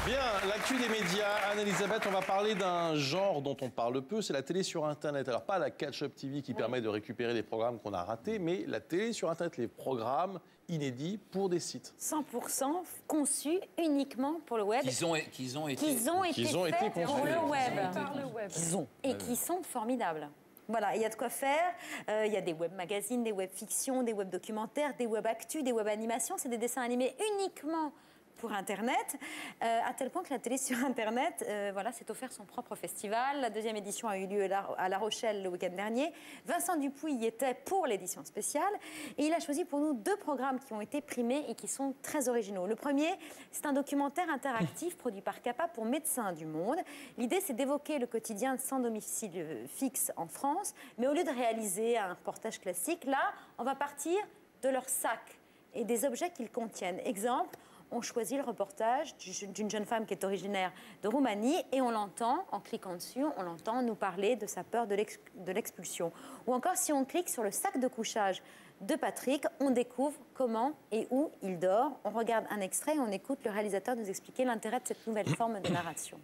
Bien, l'actu des médias. Anne-Elisabeth, on va parler d'un genre dont on parle peu, c'est la télé sur Internet. Alors pas la catch-up TV qui permet de récupérer des programmes qu'on a ratés, mais la télé sur Internet, les programmes inédits pour des sites. 100% conçus uniquement pour le web. Qu'ils ont été faits pour le web. Et Ah qui sont formidables. Voilà, il y a de quoi faire. Il y a des web magazines, des web fictions, des web documentaires, des web actus, des web animations. C'est des dessins animés uniquement pour Internet, à tel point que la télé sur Internet s'est offert son propre festival. La deuxième édition a eu lieu à La Rochelle le week-end dernier. Vincent Dupuis y était pour l'édition spéciale. Et il a choisi pour nous 2 programmes qui ont été primés et qui sont très originaux. Le premier, c'est un documentaire interactif produit par CAPA pour Médecins du Monde. L'idée, c'est d'évoquer le quotidien de sans domicile fixe en France. Mais au lieu de réaliser un reportage classique, là, on va partir de leur sac et des objets qu'ils contiennent. Exemple, on choisit le reportage d'une jeune femme qui est originaire de Roumanie et on l'entend, en cliquant dessus, on l'entend nous parler de sa peur de l'expulsion. Ou encore, si on clique sur le sac de couchage de Patrick, on découvre comment et où il dort. On regarde un extrait et on écoute le réalisateur nous expliquer l'intérêt de cette nouvelle forme de narration.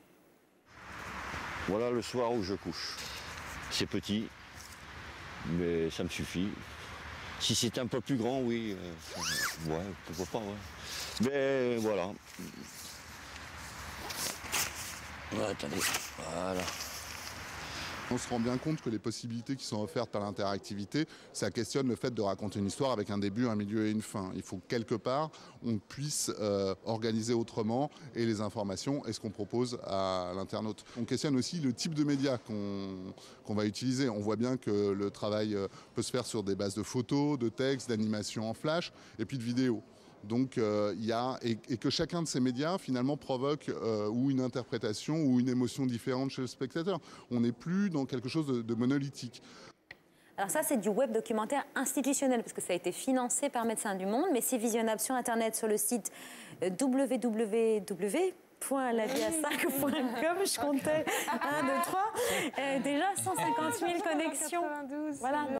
Voilà le soir où je couche. C'est petit, mais ça me suffit. Si c'était un peu plus grand, oui, ouais, pourquoi pas, ouais. Mais voilà. Ouais, attendez, voilà. On se rend bien compte que les possibilités qui sont offertes par l'interactivité, ça questionne le fait de raconter une histoire avec un début, un milieu et une fin. Il faut que quelque part, on puisse organiser autrement et les informations et ce qu'on propose à l'internaute. On questionne aussi le type de médias qu'on va utiliser. On voit bien que le travail peut se faire sur des bases de photos, de textes, d'animations en flash et puis de vidéos. Donc, et que chacun de ces médias, finalement, provoque ou une interprétation ou une émotion différente chez le spectateur. On n'est plus dans quelque chose de monolithique. Alors ça, c'est du web documentaire institutionnel, parce que ça a été financé par Médecins du Monde, mais c'est visionnable sur Internet, sur le site www.laviasarc.com. Je comptais 1, 2, 3. Déjà 150 000 connexions. Voilà.